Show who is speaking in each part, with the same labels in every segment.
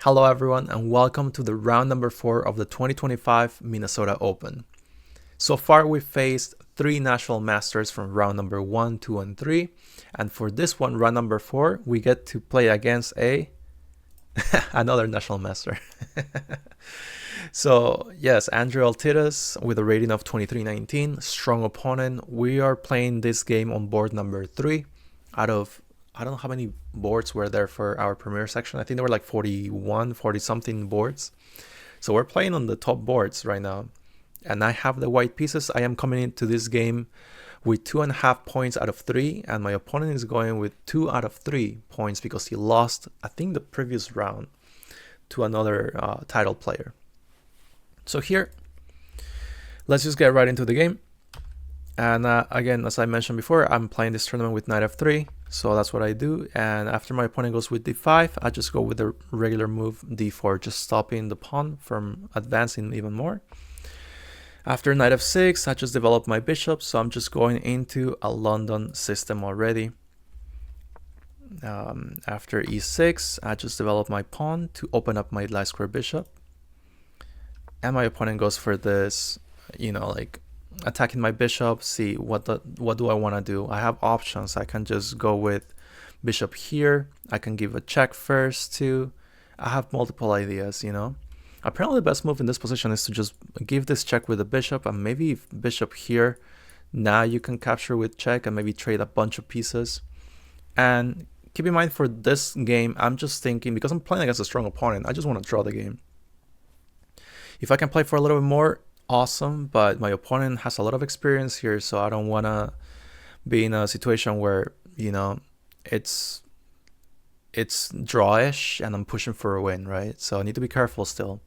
Speaker 1: Hello everyone and welcome to the round number 4 of the 2025 Minnesota Open. So far we've faced 3 national masters from round number 1, 2, and 3. And for this one, round number 4, we get to play against another national master. So yes, Andrew Altitas with a rating of 2319, strong opponent. We are playing this game on board number 3 out of, I don't know how many boards were there for our premier section. I think there were like 40 something boards. So we're playing on the top boards right now. And I have the white pieces. I am coming into this game with 2.5 points out of 3. And my opponent is going with 2 out of 3 points because he lost, I think, the previous round to another title player. So here, let's just get right into the game. And again, as I mentioned before, I'm playing this tournament with knight f3. So that's what I do. And after my opponent goes with d5, I just go with the regular move d4, just stopping the pawn from advancing even more. After knight f6, I just develop my bishop. So I'm just going into a London system already. After e6, I just develop my pawn to open up my light square bishop. And my opponent goes for this, like attacking my bishop. See what do I want to do? I have options. I can just go with bishop here. I can give a check first too. I have multiple ideas, Apparently the best move in this position is to just give this check with the bishop, and maybe if bishop here, now you can capture with check and maybe trade a bunch of pieces. And keep in mind, for this game, I'm just thinking, because I'm playing against a strong opponent, I just want to draw the game. If I can play for a little bit more, awesome, but my opponent has a lot of experience here, so I don't want to be in a situation where, it's drawish and I'm pushing for a win, right? So I need to be careful still.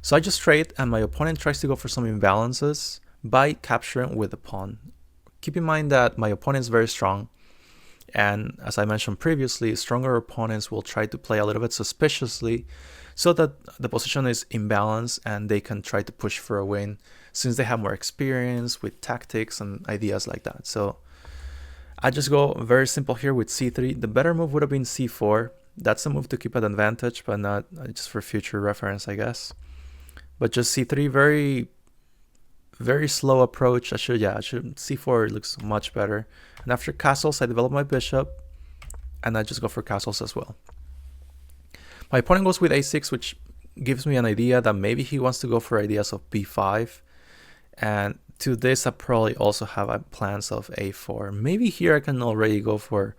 Speaker 1: So I just trade, and my opponent tries to go for some imbalances by capturing with the pawn. Keep in mind that my opponent is very strong, and as I mentioned previously, stronger opponents will try to play a little bit suspiciously so that the position is imbalanced and they can try to push for a win since they have more experience with tactics and ideas like that. So I just go very simple here with c3. The better move would have been c4. That's a move to keep an advantage, but not just for future reference, I guess. But just c3, very, very slow approach. C4 looks much better. And after castles, I develop my bishop, and I just go for castles as well. My opponent goes with a6, which gives me an idea that maybe he wants to go for ideas of b5. And to this, I probably also have plans of a4. Maybe here I can already go for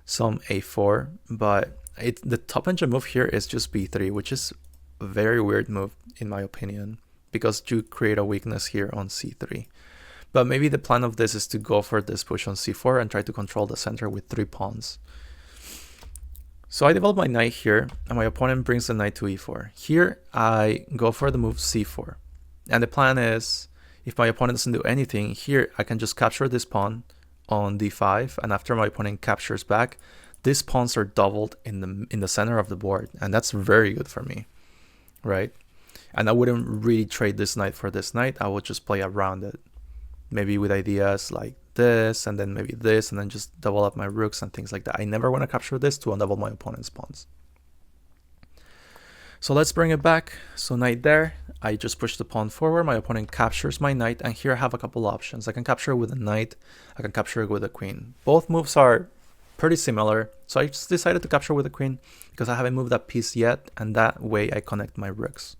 Speaker 1: some a4, but the top engine move here is just b3, which is a very weird move in my opinion, because you create a weakness here on c3. But maybe the plan of this is to go for this push on c4 and try to control the center with 3 pawns. So I develop my knight here, and my opponent brings the knight to e4. Here, I go for the move c4. And the plan is, if my opponent doesn't do anything, here I can just capture this pawn on d5, and after my opponent captures back, these pawns are doubled in the center of the board, and that's very good for me, right? And I wouldn't really trade this knight for this knight. I would just play around it, maybe with ideas like this, and then maybe this, and then just double up my rooks and things like that. I never want to capture this to undouble my opponent's pawns. So let's bring it back. So knight there, I just push the pawn forward, my opponent captures my knight, and here I have a couple options. I can capture it with a knight, I can capture it with a queen. Both moves are pretty similar, so I just decided to capture with a queen because I haven't moved that piece yet, and that way I connect my rooks.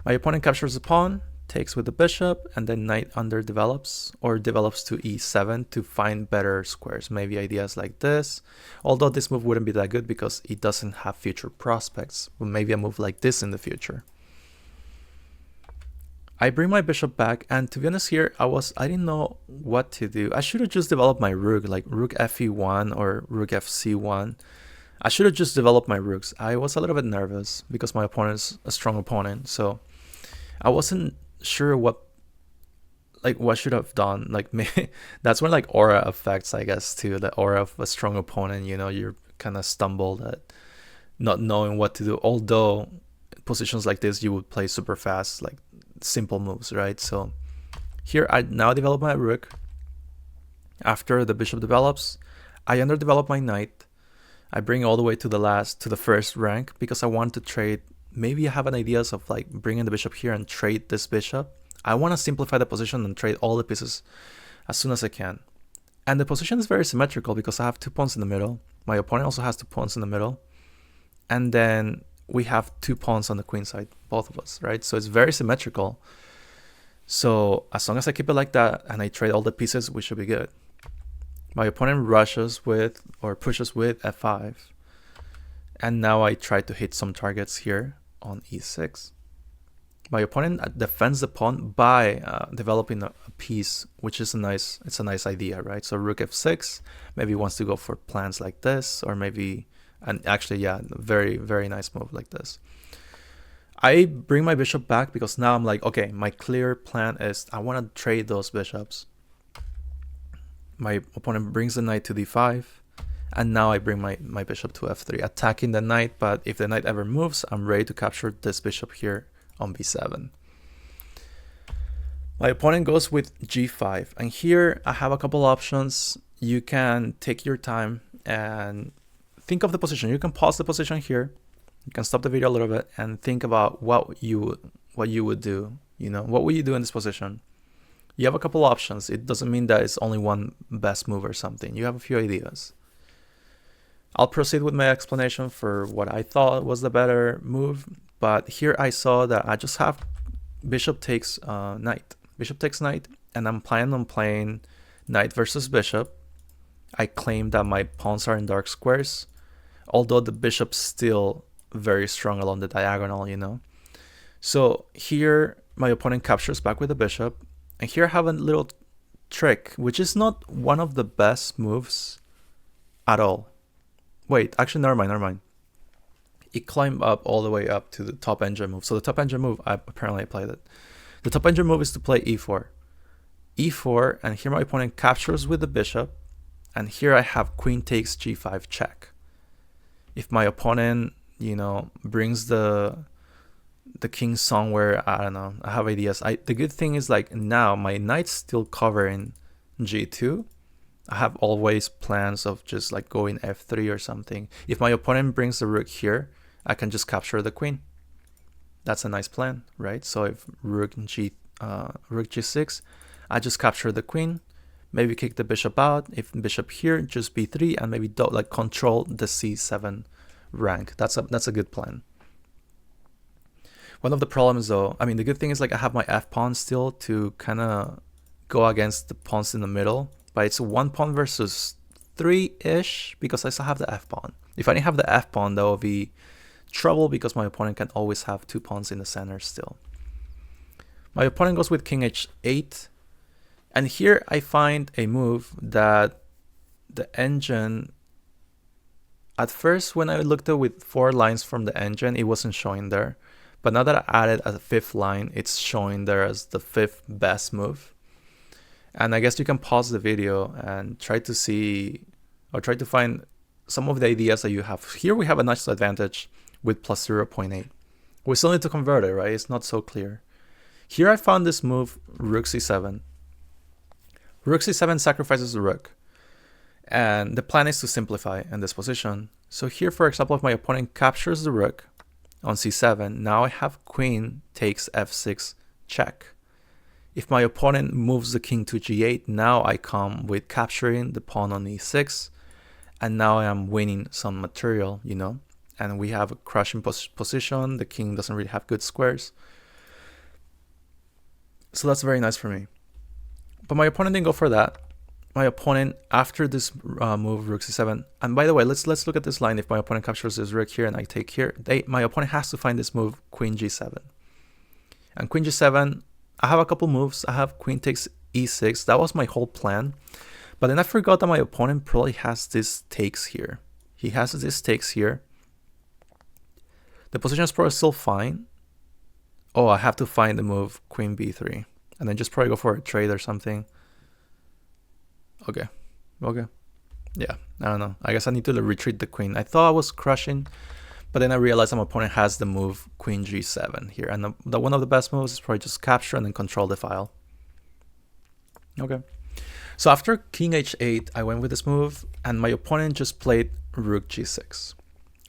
Speaker 1: My opponent captures the pawn, takes with the bishop, and then knight underdevelops or develops to e7 to find better squares, maybe ideas like this, although this move wouldn't be that good because it doesn't have future prospects, but maybe a move like this in the future. I bring my bishop back, and to be honest here, I didn't know what to do. I should have just developed my rook, like rook fe1 or rook fc1. I should have just developed my rooks. I was a little bit nervous because my opponent's a strong opponent, so I wasn't sure what should have done. Like, that's when like aura affects, I guess, too. The aura of a strong opponent, you're kind of stumbled at not knowing what to do. Although positions like this, you would play super fast, like simple moves, right? So here I now develop my rook. After the bishop develops, I underdevelop my knight. I bring all the way to the first rank because I want to trade. Maybe I have an ideas of like bringing the bishop here and trade this bishop. I want to simplify the position and trade all the pieces as soon as I can. And the position is very symmetrical because I have 2 pawns in the middle. My opponent also has 2 pawns in the middle. And then we have 2 pawns on the queen side, both of us, right? So it's very symmetrical. So as long as I keep it like that and I trade all the pieces, we should be good. My opponent rushes with or pushes with f5. And now I try to hit some targets here on e6. My opponent defends the pawn by developing a piece, which is a nice idea, right? So rook f6, maybe wants to go for plans like this, or maybe, and actually, yeah, very, very nice move like this. I bring my bishop back because now I'm like, okay, my clear plan is I want to trade those bishops. My opponent brings the knight to d5, and now I bring my bishop to f3, attacking the knight, but if the knight ever moves, I'm ready to capture this bishop here on b7. My opponent goes with g5, and here I have a couple options. You can take your time and think of the position. You can pause the position here. You can stop the video a little bit and think about what you would do. You know, what would you do in this position? You have a couple options. It doesn't mean that it's only one best move or something. You have a few ideas. I'll proceed with my explanation for what I thought was the better move. But here I saw that I just have bishop takes knight. Bishop takes knight, and I'm planning on playing knight versus bishop. I claim that my pawns are in dark squares, although the bishop's still very strong along the diagonal, you know. So here my opponent captures back with the bishop, and here I have a little trick, which is not one of the best moves at all. Wait, actually, never mind. It climbed up all the way up to the top engine move. So the top engine move, apparently I played it. The top engine move is to play e4. e4, and here my opponent captures with the bishop, and here I have queen takes g5 check. If my opponent, you know, brings the king somewhere, I don't know, I have ideas. The good thing is, like, now my knight's still covering g2. I have always plans of just like going f3 or something. If my opponent brings the rook here, I can just capture the queen. That's a nice plan, right? So if rook g6, I just capture the queen, maybe kick the bishop out. If bishop here, just b3, and maybe like control the c7 rank. That's a good plan. One of the problems though, I mean, the good thing is, like, I have my f pawn still to kind of go against the pawns in the middle, but it's 1 pawn versus 3-ish because I still have the f pawn. If I didn't have the f pawn, that would be trouble because my opponent can always have 2 pawns in the center still. My opponent goes with king h8, and here I find a move that the engine, at first when I looked at with 4 lines from the engine, it wasn't showing there, but now that I added a 5th line, it's showing there as the 5th best move. And I guess you can pause the video and try to see, or try to find some of the ideas that you have. Here we have a nice advantage with plus 0.8. We still need to convert it, right? It's not so clear. Here I found this move, rook c7. Rook c7 sacrifices the rook. And the plan is to simplify in this position. So here, for example, if my opponent captures the rook on c7, now I have queen takes f6 check. If my opponent moves the king to g8, now I come with capturing the pawn on e6, and now I am winning some material, you know, and we have a crushing position. The king doesn't really have good squares. So that's very nice for me. But my opponent didn't go for that. My opponent, after this move, rook c7, and by the way, let's look at this line. If my opponent captures this rook here and I take here, my opponent has to find this move, queen g7. And queen g7, I have a couple moves. I have queen takes e6. That was my whole plan. But then I forgot that my opponent probably has this takes here. He has this takes here. The position is probably still fine. Oh, I have to find the move queen b3. And then just probably go for a trade or something. Okay. Yeah, I don't know. I guess I need to retreat the queen. I thought I was crushing, but then I realized my opponent has the move queen g7 here. And the one of the best moves is probably just capture and then control the file. Okay. So after king h8, I went with this move, and my opponent just played rook g6.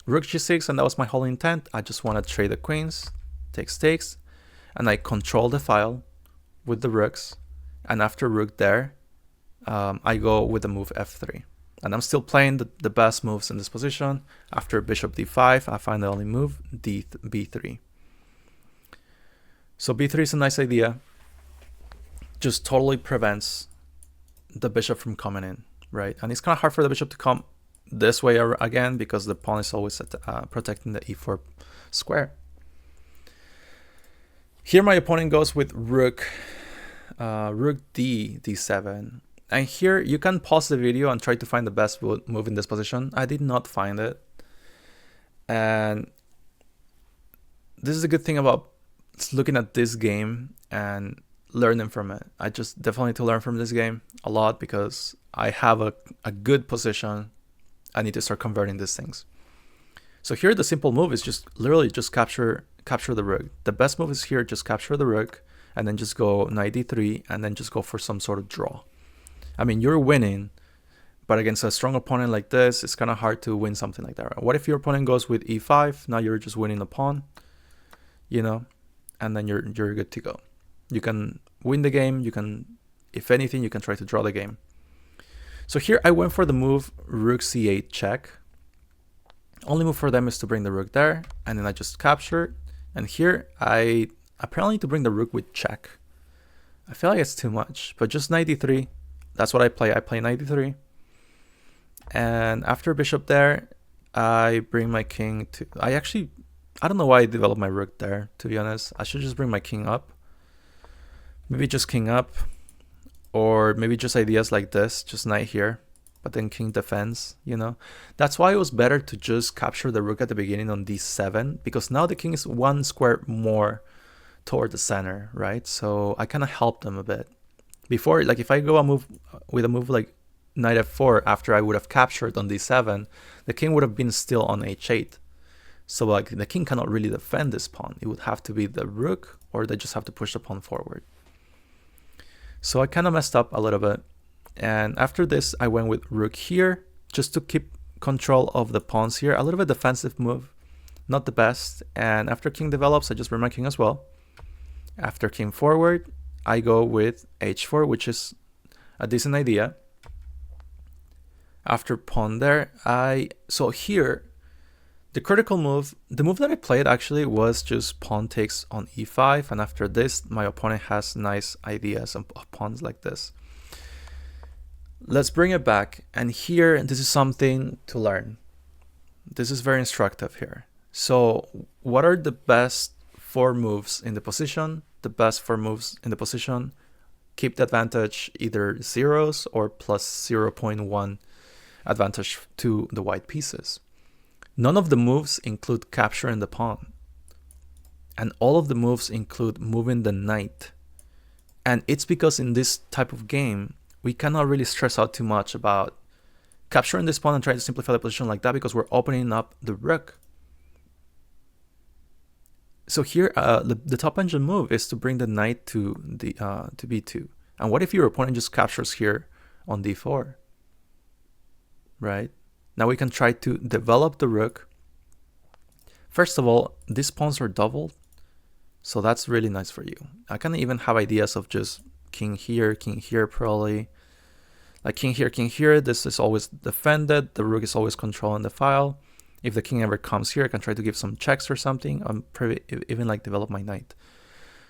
Speaker 1: Rook g6, and that was my whole intent. I just want to trade the queens, takes, and I control the file with the rooks. And after rook there, I go with the move f3. And I'm still playing the best moves in this position. After bishop d5, I find the only move, b3. So b3 is a nice idea. Just totally prevents the bishop from coming in, right? And it's kind of hard for the bishop to come this way again because the pawn is always protecting the e4 square. Here my opponent goes with rook d7. And here you can pause the video and try to find the best move in this position. I did not find it. And this is a good thing about looking at this game and learning from it. I just definitely need to learn from this game a lot because I have a good position. I need to start converting these things. So here the simple move is just literally just capture the rook. The best move is here, just capture the rook and then just go knight d3 and then just go for some sort of draw. I mean, you're winning, but against a strong opponent like this, it's kind of hard to win something like that. Right? What if your opponent goes with e5? Now you're just winning the pawn, you know, and then you're good to go. You can win the game. You can, if anything, you can try to draw the game. So here I went for the move rook c8 check. Only move for them is to bring the rook there, and then I just capture. And here I apparently need to bring the rook with check. I feel like it's too much, but just knight d3. That's what I play. I play knight d3. And after bishop there, I bring my king to... I don't know why I developed my rook there, to be honest. I should just bring my king up. Maybe just king up. Or maybe just ideas like this, just knight here. But then king defends, you know. That's why it was better to just capture the rook at the beginning on d7. Because now the king is one square more toward the center, right? So I kind of helped them a bit. Before, like if I go with a move like knight f4 after I would have captured on d7, the king would have been still on h8. So like the king cannot really defend this pawn. It would have to be the rook, or they just have to push the pawn forward. So I kind of messed up a little bit. And after this, I went with rook here, just to keep control of the pawns here. A little bit defensive move, not the best. And after king develops, I just bring my king as well. After king forward, I go with h4, which is a decent idea. After pawn there, so here, the critical move, the move that I played actually was just pawn takes on e5. And after this, my opponent has nice ideas of pawns like this. Let's bring it back. And here, this is something to learn. This is very instructive here. So what are the best 4 moves in the position? The best 4 moves in the position, keep the advantage either zeros or plus 0.1 advantage to the white pieces. None of the moves include capturing the pawn. And all of the moves include moving the knight. And it's because in this type of game, we cannot really stress out too much about capturing this pawn and trying to simplify the position like that because we're opening up the rook. So here, the top engine move is to bring the knight to the to b2. And what if your opponent just captures here on d4? Right? Now we can try to develop the rook. First of all, these pawns are doubled, so that's really nice for you. I can even have ideas of just king here probably. Like king here, this is always defended. The rook is always controlling the file. If the king ever comes here, I can try to give some checks or something. Even like develop my knight.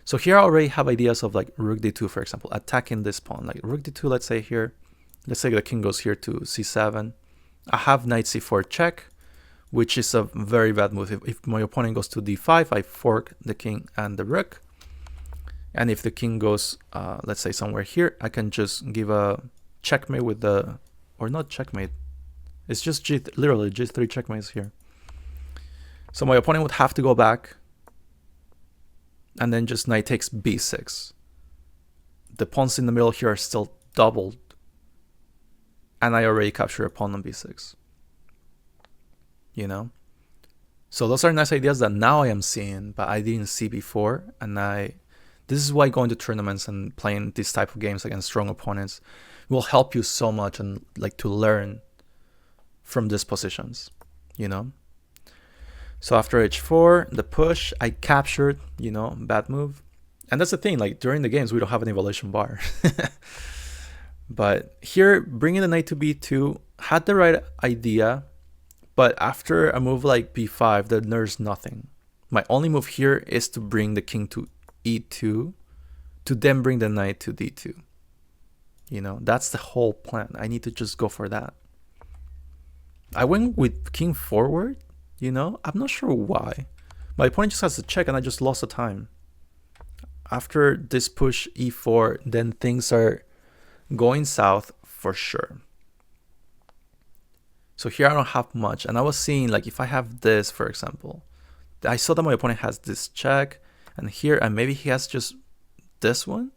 Speaker 1: So here I already have ideas of like rook d2, for example, attacking this pawn. Like rook d2, let's say here. Let's say the king goes here to c7. I have knight c4 check, which is a very bad move. If my opponent goes to d5, I fork the king and the rook. And if the king goes, let's say somewhere here, I can just give a checkmate with the, or not checkmate. It's just literally g3 checkmates here. So my opponent would have to go back and then just knight takes b6. The pawns in the middle here are still doubled. And I already captured a pawn on b6. You know? So those are nice ideas that now I am seeing, but I didn't see before. And this is why going to tournaments and playing these type of games against strong opponents will help you so much and like to learn from these positions, you know. So after h4, the push, I captured, you know, bad move. And that's the thing, like during the games, we don't have an evaluation bar. But here, bringing the knight to b2 had the right idea, but after a move like b5, there's nothing. My only move here is to bring the king to e2, to then bring the knight to d2. You know, that's the whole plan. I need to just go for that. I went with king forward, you know, I'm not sure why. My opponent just has to check and I just lost the time. After this push e4, then things are going south for sure. So here I don't have much, and I was seeing like if I have this, for example, I saw that my opponent has this check, and here, and maybe he has just this one.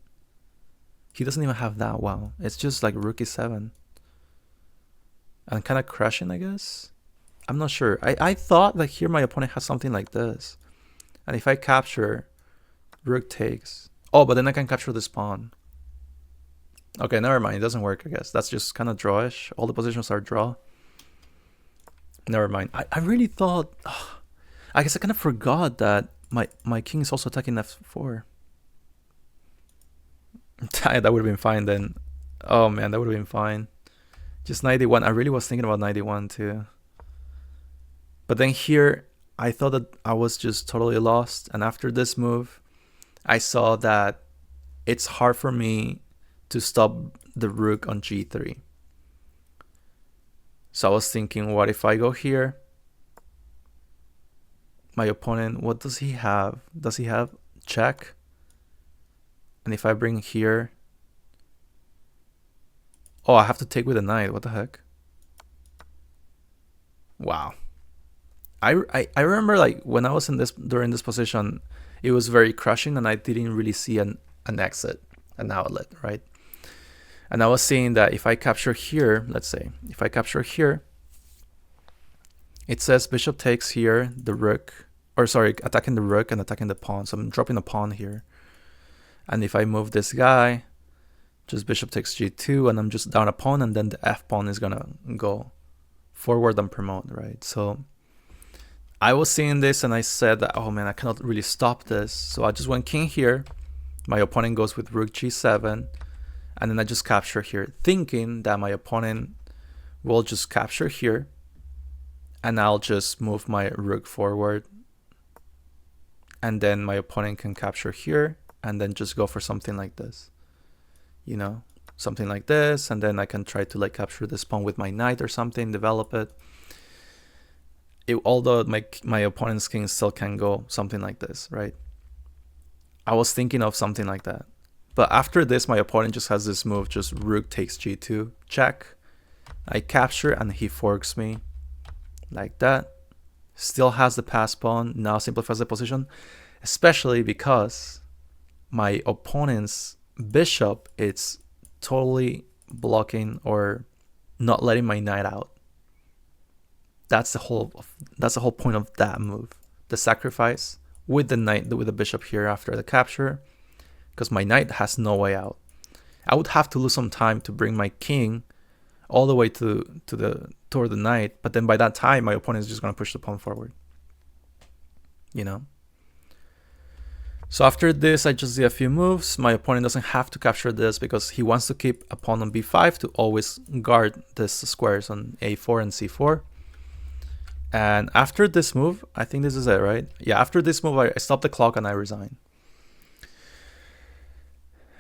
Speaker 1: He doesn't even have that. Wow, it's just like rook e7, and kind of crashing, I guess. I'm not sure. I thought that here my opponent has something like this, and if I capture, rook takes. Oh, but then I can capture this pawn. Okay, never mind. It doesn't work, I guess. That's just kind of drawish. All the positions are draw. Never mind. I really thought... I guess I kind of forgot that my king is also attacking f4. That would have been fine then. Oh man, that would have been fine. Just 91. I really was thinking about 91 too. But then here, I thought that I was just totally lost. And after this move, I saw that it's hard for me to stop the rook on g3. So I was thinking, what if I go here? My opponent, what does he have? Does he have check? And if I bring here... Oh, I have to take with a knight. What the heck? Wow. I remember like when I was in this during this position, it was very crushing and I didn't really see an exit, an outlet, right? And I was seeing that if I capture here, let's say, if I capture here, it says bishop takes here, the rook, or sorry, attacking the rook and attacking the pawn. So I'm dropping a pawn here. And if I move this guy, just bishop takes g2, and I'm just down a pawn, and then the f pawn is gonna go forward and promote, right? So I was seeing this and I said that, oh man, I cannot really stop this. So I just went king here. My opponent goes with rook g7. And then I just capture here, thinking that my opponent will just capture here. And I'll just move my rook forward. And then my opponent can capture here. And then just go for something like this. You know, something like this. And then I can try to like capture this pawn with my knight or something, develop it. Although my opponent's king still can go something like this, right? I was thinking of something like that. But after this, my opponent just has this move, just rook takes g2, check. I capture and he forks me like that. Still has the pass pawn, now simplifies the position, especially because my opponent's bishop is totally blocking or not letting my knight out. That's the whole point of that move. The sacrifice with the knight, with the bishop here after the capture, because my knight has no way out. I would have to lose some time to bring my king all the way toward the knight, but then by that time my opponent is just going to push the pawn forward. You know? So after this, I just did a few moves. My opponent doesn't have to capture this because he wants to keep a pawn on b5 to always guard these squares on a4 and c4. And after this move, I think this is it, right? Yeah, after this move, I stopped the clock and I resign.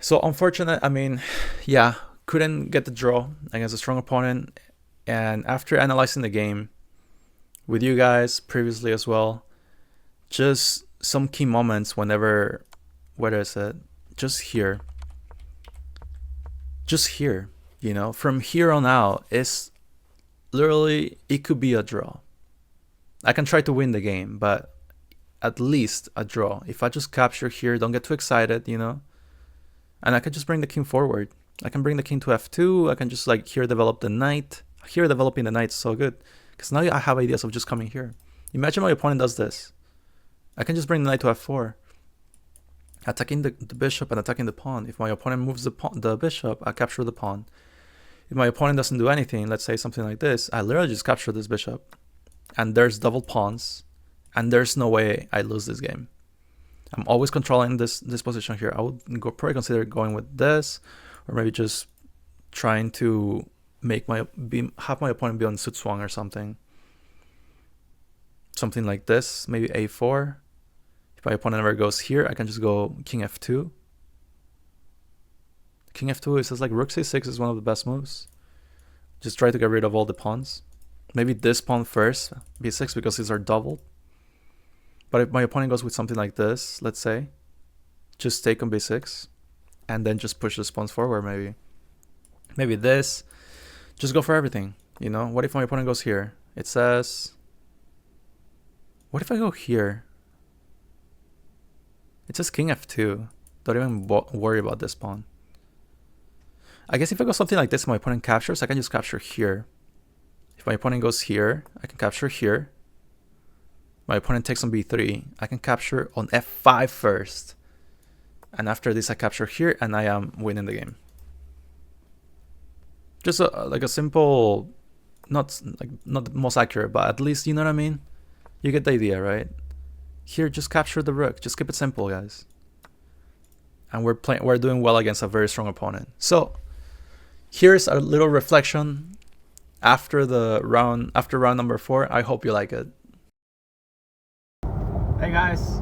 Speaker 1: So unfortunate, I mean, yeah, couldn't get the draw against a strong opponent. And after analyzing the game with you guys previously as well, just some key moments whenever, where is it? Just here, you know, from here on out, it's literally, it could be a draw. I can try to win the game, but at least a draw. If I just capture here, don't get too excited, you know, and I can just bring the king forward. I can bring the king to f2. I can just like here develop the knight. Here developing the knight is so good because now I have ideas of just coming here. Imagine my opponent does this. I can just bring the knight to f4, attacking the bishop and attacking the pawn. If my opponent moves the bishop, I capture the pawn. If my opponent doesn't do anything, let's say something like this, I literally just capture this bishop. And there's double pawns. And there's no way I lose this game. I'm always controlling this position here. I would probably consider going with this, or maybe just trying to make have my opponent be on suit swung or something. Something like this, maybe a4. If my opponent ever goes here, I can just go king f2. King f2 is like rook c6 is one of the best moves. Just try to get rid of all the pawns. Maybe this pawn first, b6, because these are doubled. But if my opponent goes with something like this, let's say, just take on b6, and then just push the pawns forward maybe. Maybe this, just go for everything, you know? What if my opponent goes here? It says, what if I go here? It says king f2. Don't even worry about this pawn. I guess if I go something like this and my opponent captures, I can just capture here. If my opponent goes here, I can capture here. My opponent takes on b3. I can capture on f5 first. And after this, I capture here, and I am winning the game. Just like a simple, not the most accurate, but at least, you know what I mean? You get the idea, right? Here, just capture the rook. Just keep it simple, guys. And we're doing well against a very strong opponent. So here's a little reflection after round number 4. I hope you like it. Hey guys,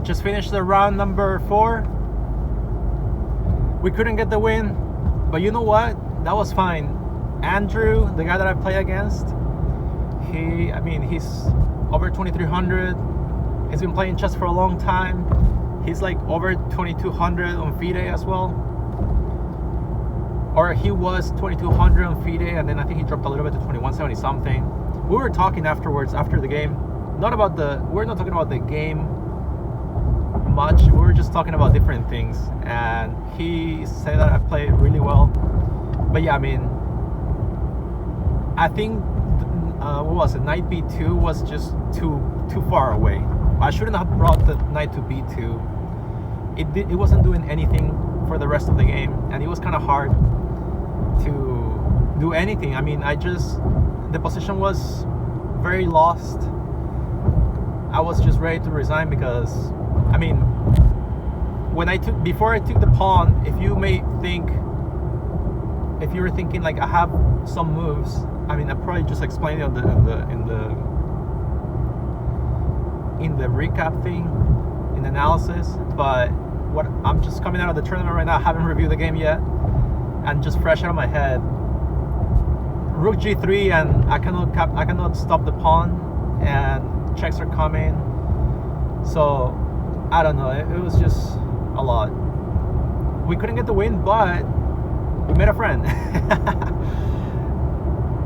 Speaker 1: just finished the round number 4. We couldn't get the win, but you know what? That was fine. Andrew, the guy that I play against, he's over 2300. He's been playing chess for a long time. He's like over 2200 on FIDE as well. Or he was 2200 on FIDE, and then I think he dropped a little bit to 2170 something. We were talking afterwards, after the game. We're not talking about the game much. We were just talking about different things, and he said that I played really well. But yeah, I mean, I think what was it? Knight b2 was just too far away. I shouldn't have brought the knight to b2. It wasn't doing anything for the rest of the game, and it was kind of hard to do anything. I mean, the position was very lost. I was just ready to resign because, I mean, before I took the pawn, if you were thinking like I have some moves, I mean, I probably just explained it in the recap thing, in the analysis. But I'm just coming out of the tournament right now, haven't reviewed the game yet, and just fresh out of my head. Rook g3, and I cannot stop the pawn, and checks are coming. So I don't know, it was just a lot. We couldn't get the win, but we made a friend.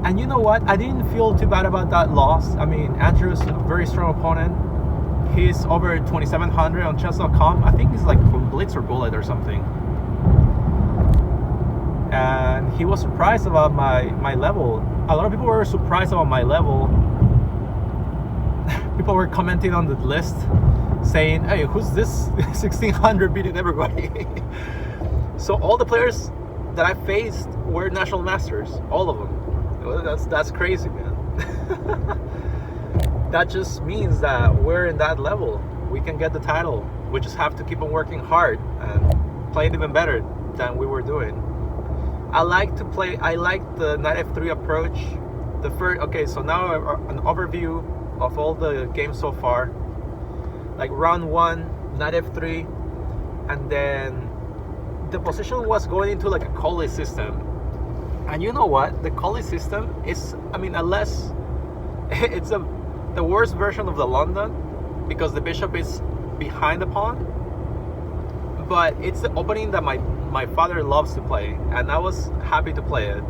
Speaker 1: And you know what, I didn't feel too bad about that loss. I mean, Andrew's a very strong opponent. He's over 2700 on chess.com. I think he's like from Blitz or Bullet or something. And he was surprised about my level. A lot of people were surprised about my level. People were commenting on the list saying, hey, who's this 1600 beating everybody? So all the players that I faced were national masters, all of them. That's crazy, man. That just means that we're in that level. We can get the title. We just have to keep on working hard and playing even better than we were doing. I like the knight f3 approach. Okay, so now an overview of all the games so far. Like round 1, knight f3, and then the position was going into like a Coley system. And you know what? The Coley system is, I mean, unless it's the worst version of the London, because the bishop is behind the pawn, but it's the opening that my father loves to play, and I was happy to play it.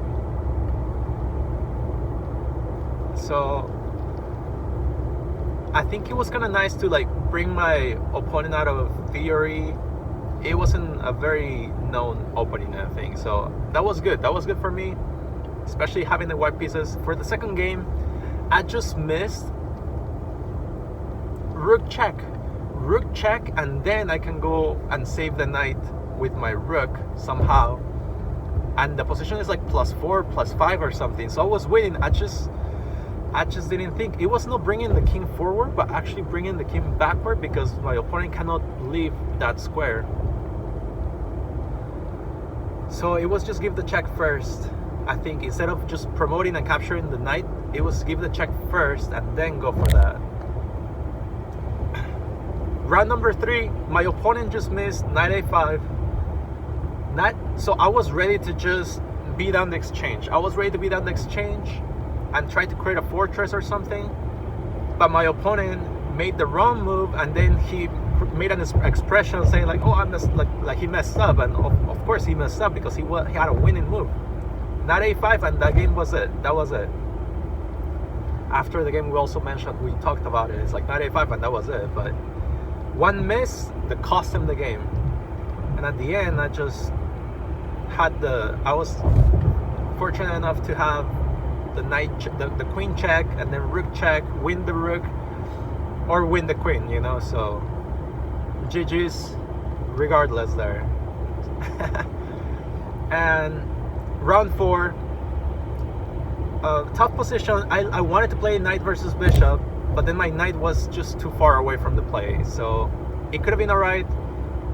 Speaker 1: So I think it was kind of nice to like bring my opponent out of theory. It wasn't a very known opening, I think, so that was good. That was good for me, especially having the white pieces. For the second game, I just missed rook check, and then I can go and save the knight with my rook somehow. and the position is like +4, +5 or something. So I was waiting. I just didn't think it was not bringing the king forward, but actually bringing the king backward, because my opponent cannot leave that square. So it was just give the check first. I think instead of just promoting and capturing the knight, it was give the check first and then go for that. Round number 3, my opponent just missed knight a5. So I was ready to just beat down the exchange. I was ready to beat down the exchange and try to create a fortress or something. But my opponent made the wrong move, and then he made an expression saying like, "Oh, like he messed up." And of course he messed up, because he had a winning move. Knight a5, and that game was it. That was it. After the game, we also mentioned, we talked about it. It's like knight a5, and that was it. But one miss that cost him the game. And at the end, I just had I was fortunate enough to have the knight, the queen check, and then rook check, win the rook, or win the queen, you know. So GG's regardless there. And round 4, tough position. I wanted to play knight versus bishop, but then my knight was just too far away from the play, so it could have been alright.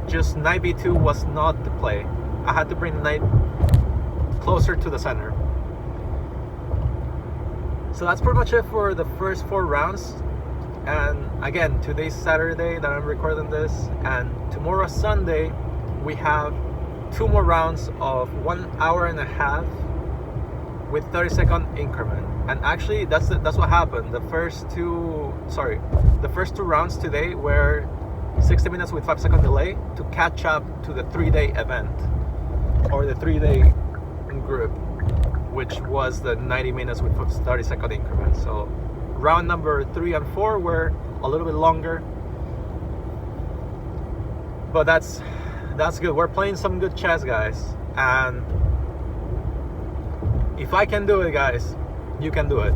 Speaker 1: Just knight b2 was not the play. I had to bring the knight closer to the center. So that's pretty much it for the first 4 rounds. And again, today's Saturday that I'm recording this, and tomorrow Sunday we have 2 more rounds of 1 hour and a half with 30-second increment. And actually that's what happened. The first two rounds today were 60 minutes with 5-second delay to catch up to the 3-day event, or the 3-day group, which was the 90 minutes with 30-second increment. So round number 3 and 4 were a little bit longer, but that's good. We're playing some good chess, guys, and if I can do it, guys, you can do it.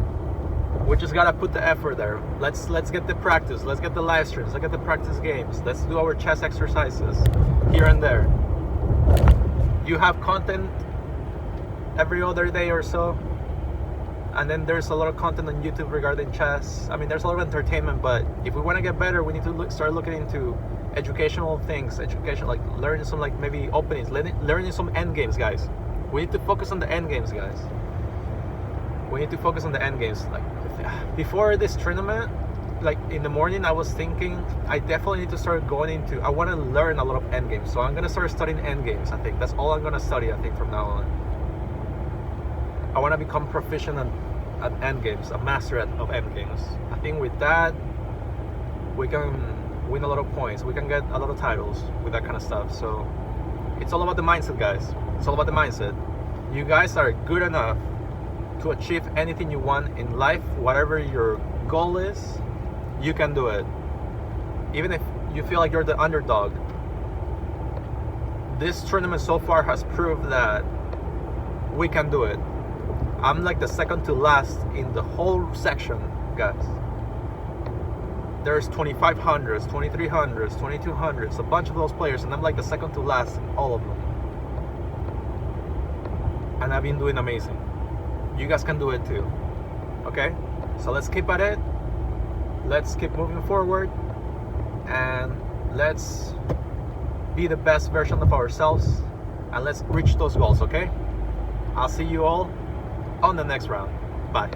Speaker 1: We just gotta put the effort there. Let's get the practice. Let's get the live streams. Let's get the practice games. Let's do our chess exercises here and there. You have content every other day or so, and then there's a lot of content on YouTube regarding chess. I mean, there's a lot of entertainment, but if we want to get better, we need to start looking into educational things, like learning some, like maybe openings, learning some end games, guys. We need to focus on the end games, guys. We need to focus on the end games. Like before this tournament, like in the morning, I was thinking I definitely need to start going into, I want to learn a lot of end games, so I'm gonna start studying end games. I think that's all I'm gonna study, I think, from now on. I want to become proficient at end games, a master of end games. I think with that, we can win a lot of points. We can get a lot of titles with that kind of stuff. So it's all about the mindset, guys. It's all about the mindset. You guys are good enough to achieve anything you want in life. Whatever your goal is, you can do it. Even if you feel like you're the underdog, this tournament so far has proved that we can do it. I'm like the second to last in the whole section, guys. There's 2500s, 2300s, 2200s, a bunch of those players, and I'm like the second to last in all of them. And I've been doing amazing. You guys can do it too. Okay? So let's keep at it. Let's keep moving forward. And let's be the best version of ourselves. And let's reach those goals, okay? I'll see you all on the next round. Bye.